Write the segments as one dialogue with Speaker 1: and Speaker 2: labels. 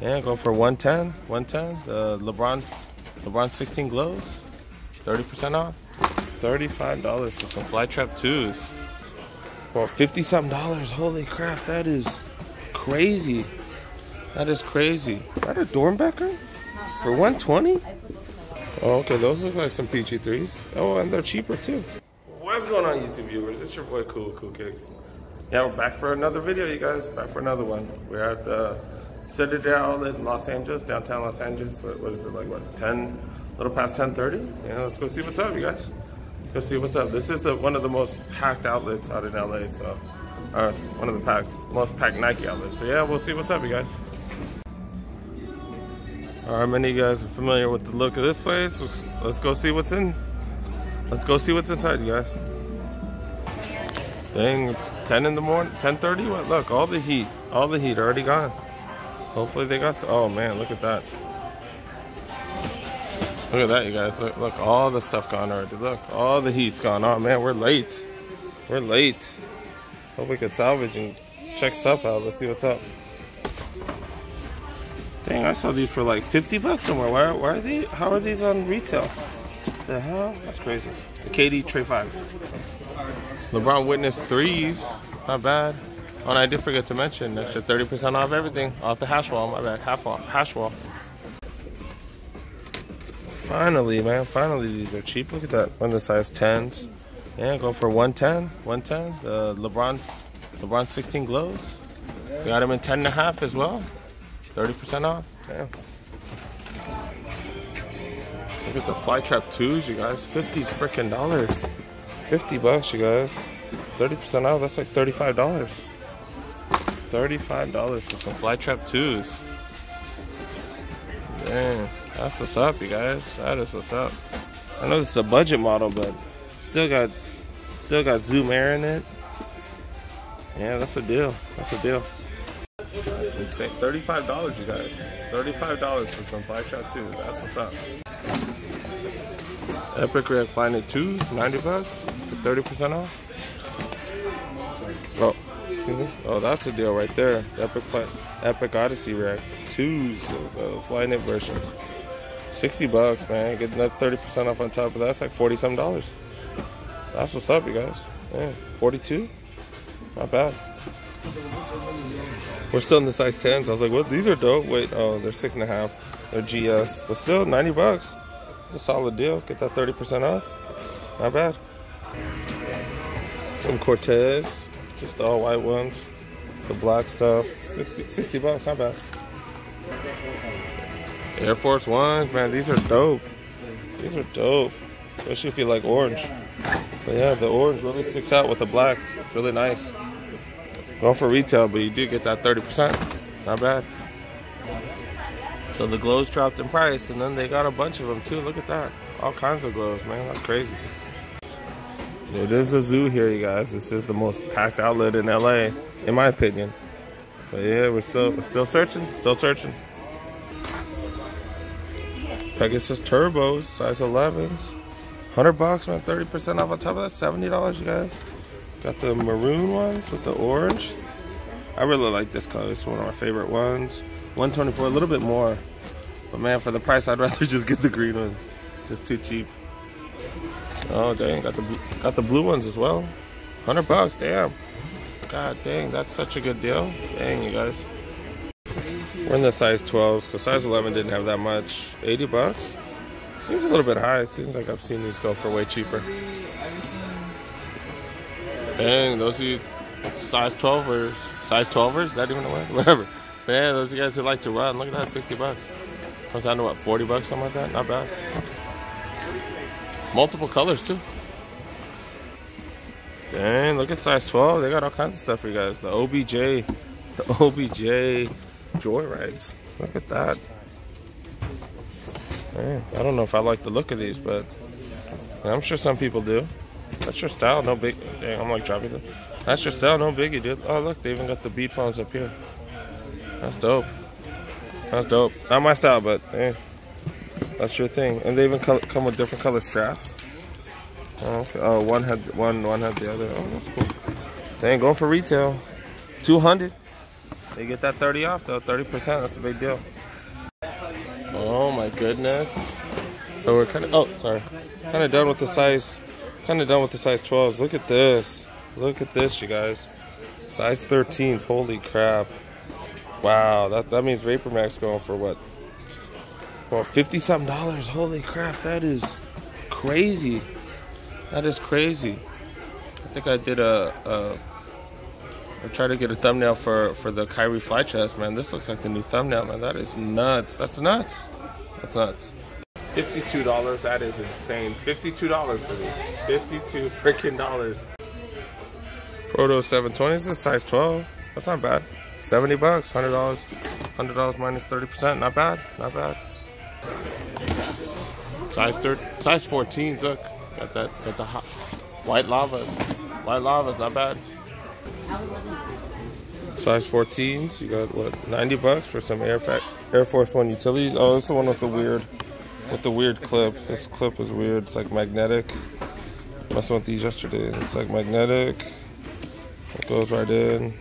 Speaker 1: Yeah, go for 110. 110. The LeBron 16 glows. 30% off. $35 for some Flytrap 2s. Well, $50-something. Holy crap, that is crazy. That is crazy. Is that a Dornbecker? For 120? Oh, okay, those look like some PG3s. Oh, and they're cheaper too. What's going on, YouTube viewers? It's your boy Cool Kicks. Yeah, we're back for another video, you guys. Back for another one. We're at the Citadel outlet in Los Angeles, downtown Los Angeles. What is it, like what, 10, a little past 10:30? Yeah, let's go see what's up, you guys. Go see what's up. This is one of the most packed outlets out in LA, so one of the most packed Nike outlets. So yeah, we'll see what's up, you guys. Alright, many of you guys are familiar with the look of this place. Let's go see what's in. Let's go see what's inside, you guys. Dang, it's 10 in the morning, 10:30. What? Look, all the heat already gone. Hopefully they got. Oh man, look at that. Look at that, you guys. Look, all the stuff gone already. Look, all the heat's gone. Oh man, we're late. We're late. Hope we can salvage and check stuff out. Let's see what's up. Dang, I saw these for like 50 bucks somewhere. Why are these? How are these on retail? What the hell? That's crazy. The KD Tray 5. LeBron Witness 3s. Not bad. Oh, and I did forget to mention, extra 30% off everything. Off the hash wall. My bad. Hash wall. Finally, man. Finally, these are cheap. Look at that. One of the size 10s. Yeah, go for 110. 110. The LeBron 16 glows. We got them in 10.5 as well. 30% off. Damn. Look at the Flytrap 2s, you guys. $50 freaking dollars. 50 bucks, you guys. 30% off. That's like $35. $35 for some Flytrap 2s. Dang, that's what's up, you guys. That is what's up. I know this is a budget model, but still got Zoom Air in it. Yeah, that's a deal. That's a deal. That's insane. $35, you guys. $35 for some Flytrap 2. That's what's up. Epic Recliner 2s, 90 bucks, 30% off. Oh, oh, that's a deal right there. The Epic Odyssey Rack 2s, Flyknit version. 60 bucks, man. Getting that 30% off on top of that. That's like $40-something. That's what's up, you guys. Yeah, 42. Not bad. We're still in the size 10s. I was like, what? These are dope. Wait, oh, they're 6.5. They're GS, but still 90 bucks. It's a solid deal. Get that 30% off. Not bad. Some Cortez, just the all white ones. The black stuff, 60 bucks. Not bad. Air Force Ones, man. These are dope. These are dope, especially if you like orange. But yeah, the orange really sticks out with the black. It's really nice. Going for retail, but you do get that 30%. Not bad. So the glows dropped in price, and then they got a bunch of them too. Look at that. All kinds of glows, man. That's crazy. It is a zoo here, you guys. This is the most packed outlet in LA, in my opinion. But yeah, we're still searching. Still searching. Pegasus Turbos, size 11s. 100 bucks, man. 30% off on top of that. $70, you guys. Got the maroon ones with the orange. I really like this color. It's one of my favorite ones. 124, a little bit more. But man, for the price, I'd rather just get the green ones. Just too cheap. Oh dang, got the blue ones as well. 100 bucks, damn. God dang, that's such a good deal. Dang, you guys. We're in the size 12s, because size 11 didn't have that much. 80 bucks? Seems a little bit high. It seems like I've seen these go for way cheaper. Dang, those are size 12ers. Size 12ers? Is that even a word? Whatever. But yeah, those are guys who like to run. Look at that, 60 bucks. Comes down to what, 40 bucks, something like that? Not bad. Multiple colors too. Dang, look at size 12. They got all kinds of stuff for you guys. The OBJ Joyrides. Look at that. Man, I don't know if I like the look of these, but I'm sure some people do. That's your style, no big. Dang, I'm like dropping them. That's your style, no biggie, dude. Oh look, they even got the bead palms up here. That's dope. That's dope. Not my style, but hey, that's your thing. And they even come with different color straps. Oh, okay. Oh, one had the other. Oh, that's cool. They ain't going for retail. 200. They get that 30 off though, 30%, that's a big deal. Oh my goodness. So we're kind of done with the size 12s. Look at this. Look at this, you guys. Size 13s, holy crap. Wow, that means Vapor Max going for what? Well, $50-something. Holy crap, that is crazy. That is crazy. I think I did I tried to get a thumbnail for the Kyrie fly chest, man. This looks like the new thumbnail, man. That is nuts. That's nuts. That's nuts. $52, that is insane. $52 for these. 52 freaking dollars. Proto 720 is a size 12. That's not bad. 70 bucks, $100. $100 minus 30%. Not bad. Not bad. Size 14s. Look, got the hot white lavas. White lavas, not bad. Size 14s. You got what? 90 bucks for some Air Force One utilities. Oh, this is the one with the weird clip. This clip is weird. It's like magnetic. Messing with these yesterday. It's like magnetic. It goes right in.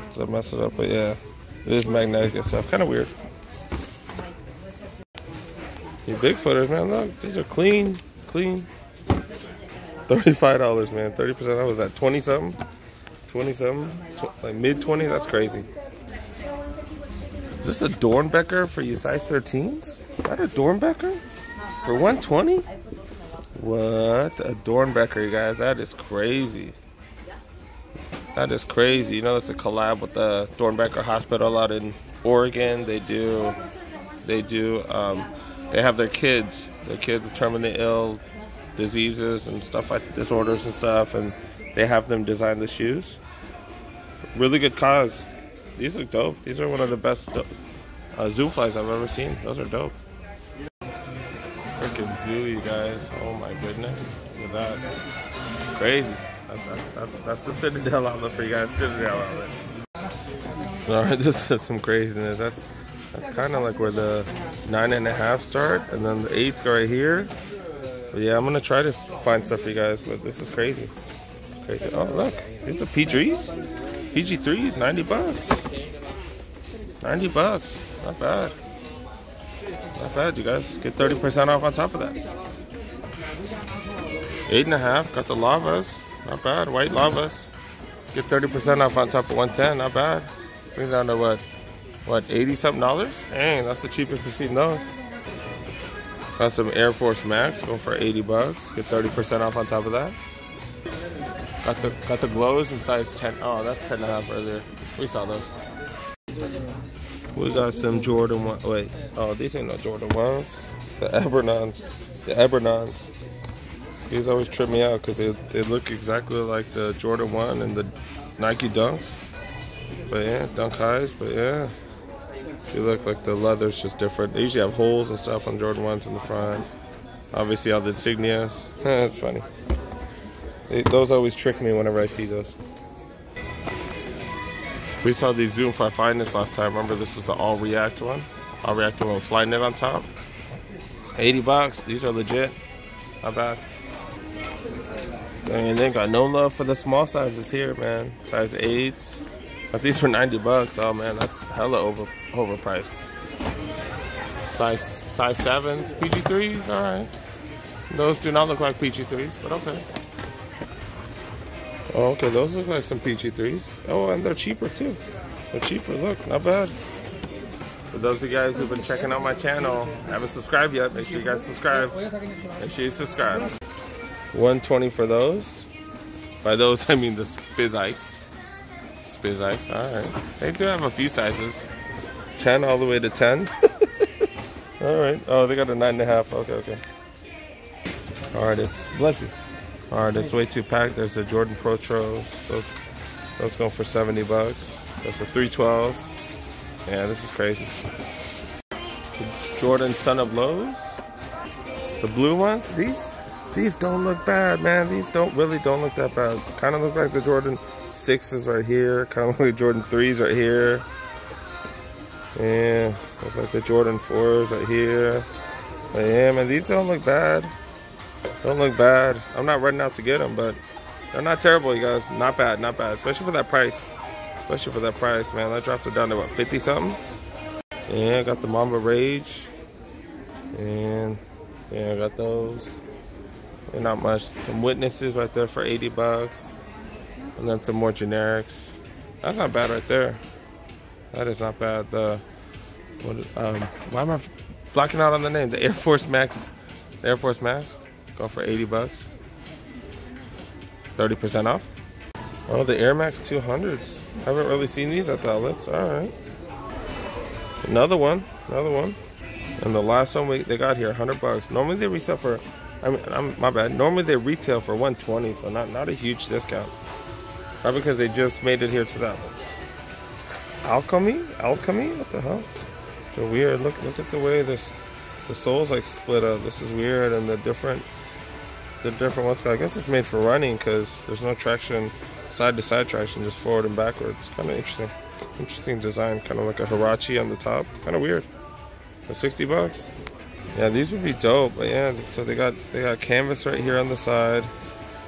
Speaker 1: Does that mess it up? But yeah, it is magnetic and stuff. Kind of weird. You Bigfooters, man, look, these are clean. $35, man. 30%. That was at 20-something. 20-something. Like mid-20s. That's crazy. Is this a Dornbecker for you size 13s? Is that a Dornbecker? For 120? What? A Dornbecker, you guys. That is crazy. That is crazy. You know, it's a collab with the Dornbecker Hospital out in Oregon. They have their kids with terminally ill diseases and stuff like disorders and stuff, and they have them design the shoes. Really good cause. These look dope. These are one of the best zoo flies I've ever seen. Those are dope. Freaking zoo, you guys. Oh my goodness. Look at that. Crazy. That's the Citadel outlet for you guys. Citadel outlet. Alright, this is some craziness. That's kind of like where the 9.5 start, and then the 8s go right here. But yeah, I'm gonna try to find stuff for you guys, but this is crazy. It's crazy. Oh look, these are PGs, PG3s, 90 bucks. 90 bucks, not bad. Not bad, you guys. Get 30% off on top of that. 8.5, got the lavas, not bad. White lavas. Get 30% off on top of 110, not bad. Brings down to what, $80-something? Dang, that's the cheapest we've seen those. Got some Air Force Max, going for 80 bucks. Get 30% off on top of that. Got the glows in size 10. Oh, that's 10.5 earlier. We saw those. We got some Jordan 1. Wait, oh, these ain't no Jordan 1s. The Ebernons. The Ebernons. These always trip me out because they look exactly like the Jordan 1 and the Nike Dunks. But yeah, Dunk Highs, but yeah. They look like the leather's just different. They usually have holes and stuff on Jordan 1s in the front. Obviously all the insignias. It's funny. Those always trick me whenever I see those. We saw these Zoom Fly Fly Knits last time. Remember, this is the All React one. All React one with fly knit on top. 80 bucks. These are legit. Not bad. And they got no love for the small sizes here, man. Size 8s. But these were 90 bucks. Oh man, that's hella overpriced. Size 7s, PG3s, alright. Those do not look like PG3s, but okay. Oh, okay, those look like some PG3s. Oh, and they're cheaper too. They're cheaper, look, not bad. For those of you guys who've been checking out my channel, haven't subscribed yet, make sure you guys subscribe. Make sure you subscribe. 120 for those. By those, I mean the Spiz Ice. Spiz Ice, alright. They do have a few sizes. 10 all the way to 10. Alright. Oh, they got a 9.5. Okay. Alright, bless you. Alright, it's way too packed. There's the Jordan Pro Tros. Those going for 70 bucks. There's the 312s. Yeah, this is crazy. The Jordan Son of Lows. The blue ones. These don't look bad, man. These really don't look that bad. Kind of look like the Jordan 6s right here. Kind of look like Jordan 3s right here. Yeah, look like the Jordan 4s right here. But yeah, man, these don't look bad. Don't look bad. I'm not running out to get them, but they're not terrible, you guys. Not bad, not bad. Especially for that price. especially for that price, man. That drops it down to what, 50 something? Yeah, I got the Mamba Rage. And yeah, I got those. And not much. Some Witnesses right there for 80 bucks. And then some more generics. That's not bad right there. That is not bad. Why am I blocking out on the name? The Air Force Max. The Air Force Max. Go for 80 bucks. 30% off. Oh, the Air Max 200s. Haven't really seen these at the outlets. Alright. Another one. Another one. And the last one they got here, 100 bucks. Normally they resell for, my bad. Normally they retail for 120, so not a huge discount. Probably because they just made it here to the outlets. Alchemy? Alchemy? What the hell? So weird. Look at the way the soles like split up. This is weird, and the different ones. I guess it's made for running because there's no traction, side to side traction, just forward and backwards. Kind of interesting. Interesting design. Kind of like a Hirachi on the top. Kind of weird. For 60 bucks. Yeah, these would be dope. But yeah, so they got canvas right here on the side.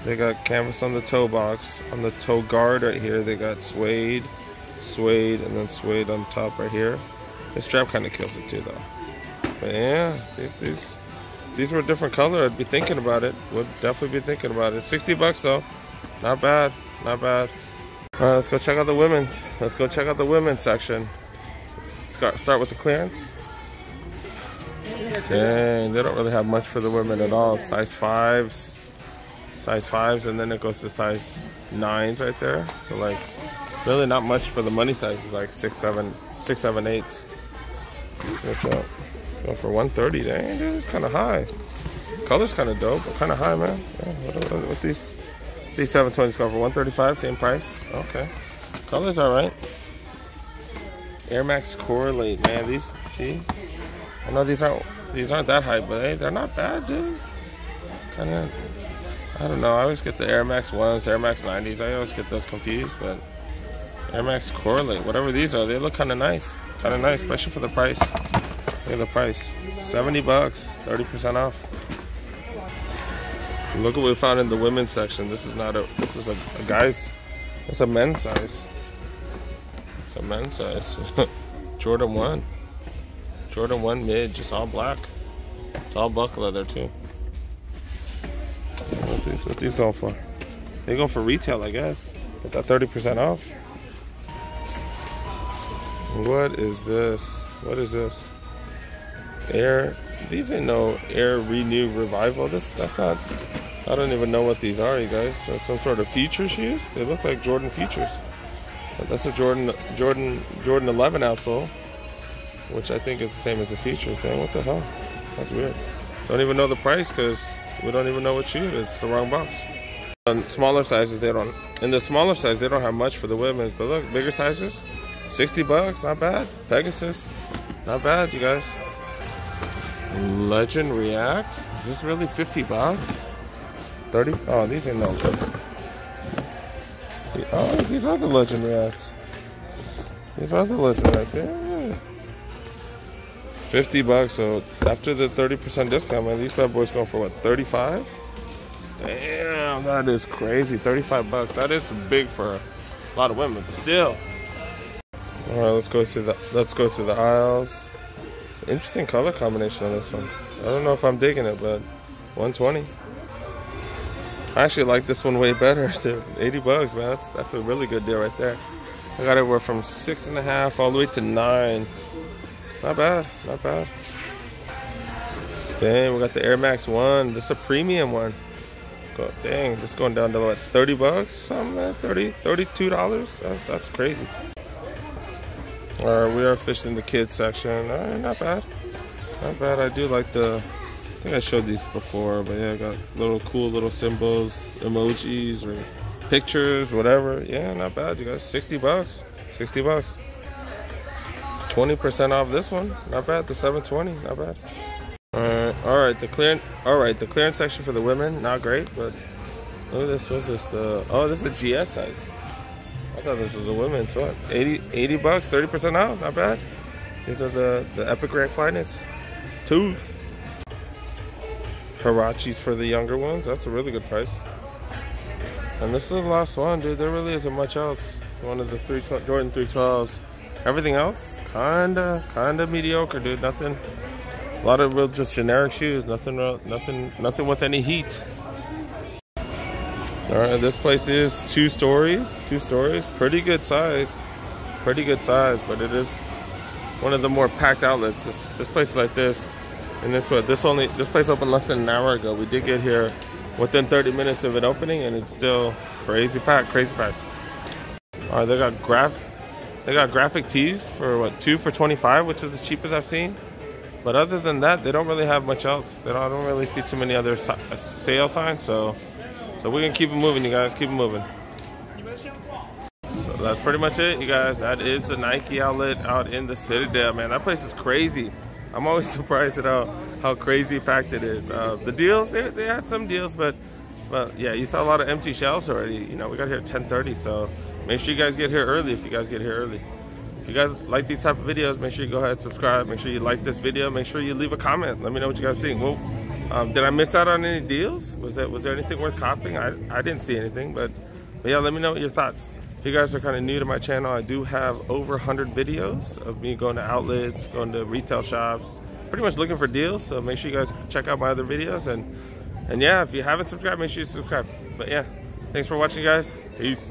Speaker 1: They got canvas on the toe box. On the toe guard right here, they got suede, and then suede on top right here. This strap kind of kills it too, though. But yeah, these were a different color. I'd be thinking about it. Would definitely be thinking about it. 60 bucks though. Not bad. Not bad. All right, let's go check out the women's. Let's go check out the women's section. Start with the clearance. Dang, they don't really have much for the women at all. Size 5s, and then it goes to size 9s right there. So like, really not much for the money sizes, like 6, 7, 8s. Let's go for 130. Dang, dude, it's kind of high. Color's kind of dope, but kind of high, man. Yeah, what these 720s go for 135, same price. Okay, color's all right. Air Max Correlate, man. These, see, I know these aren't that high, but hey, they're not bad, dude. Kind of, I don't know. I always get the Air Max 1s, Air Max 90s. I always get those confused, but Air Max Correlate, whatever these are, they look kind of nice. Kind of nice, especially for the price. Look at the price. 70 bucks, 30% off. Look what we found in the women's section. This is a guy's, it's a men's size. It's a men's size. Jordan 1. Jordan 1 mid, just all black. It's all buck leather too. What these going for? They go for retail, I guess. With that 30% off. What is this? What is this? Air. These ain't no Air Renew Revival. That's not. I don't even know what these are, you guys. So some sort of future shoes. They look like Jordan Futures. But that's a Jordan 11 outsole, which I think is the same as the Futures. Dang, what the hell? That's weird. Don't even know the price because we don't even know what shoe it is. It's the wrong box. On smaller sizes, they don't. In the smaller size, they don't have much for the women's. But look, bigger sizes, 60 bucks, not bad. Pegasus, not bad, you guys. Legend React. Is this really 50 bucks? 30? Oh, these ain't no good. Oh, these are the Legend Reacts. These are the Legend right there. 50 bucks. So after the 30% discount, man, these bad boys going for what? 35? Damn, that is crazy. 35 bucks. That is big for a lot of women, but still. All right, let's go through the aisles. Interesting color combination on this one. I don't know if I'm digging it, but 120. I actually like this one way better. 80 bucks, man. That's a really good deal right there. I got everywhere from 6.5 all the way to 9. Not bad, not bad. Dang, we got the Air Max 1. This is a premium one. Dang, this is going down to what, 30 bucks? Something, man. 30, $32. That's crazy. Alright, we are officially in the kids section. Alright, not bad. Not bad. I do like I think I showed these before, but yeah, I got cool little symbols, emojis, or pictures, whatever. Yeah, not bad, you guys. 60 bucks. 60 bucks. 20% off this one. Not bad. The 720. Not bad. Alright, the clearance section for the women, not great, but look at this. What's this? Oh, this is a GS size. I thought this was a women's. What? 80 bucks, 30% off. Not bad. These are the Epic Rank Flyknits. Tooth. Hirachis for the younger ones. That's a really good price. And this is the last one, dude. There really isn't much else. One of the Jordan 312s. Everything else, kinda mediocre, dude. Nothing. A lot of real just generic shoes. Nothing with any heat. All right, this place is 2 stories. 2 stories, pretty good size. But it is one of the more packed outlets. This place is like this, and that's what this place opened less than an hour ago. We did get here within 30 minutes of it opening, and it's still crazy packed. All right, they got graphic tees for what, 2 for $25, which is the cheapest I've seen. But other than that, they don't really have much else. I don't really see too many other sale signs. So we're gonna keep it moving, you guys. Keep it moving. So that's pretty much it, you guys. That is the Nike outlet out in the Citadel, man. That place is crazy. I'm always surprised at how crazy packed it is. The deals, they had some deals, but yeah, you saw a lot of empty shelves already. You know, we got here at 10:30, so make sure you guys get here early if you guys get here early. If you guys like these type of videos, make sure you go ahead and subscribe. Make sure you like this video. Make sure you leave a comment. Let me know what you guys think. Well, did I miss out on any deals? Was there anything worth copying? I didn't see anything, but yeah, let me know your thoughts. If you guys are kind of new to my channel, I do have over 100 videos of me going to outlets, going to retail shops, pretty much looking for deals. So make sure you guys check out my other videos. And yeah, if you haven't subscribed, make sure you subscribe. But yeah, thanks for watching, guys. Peace.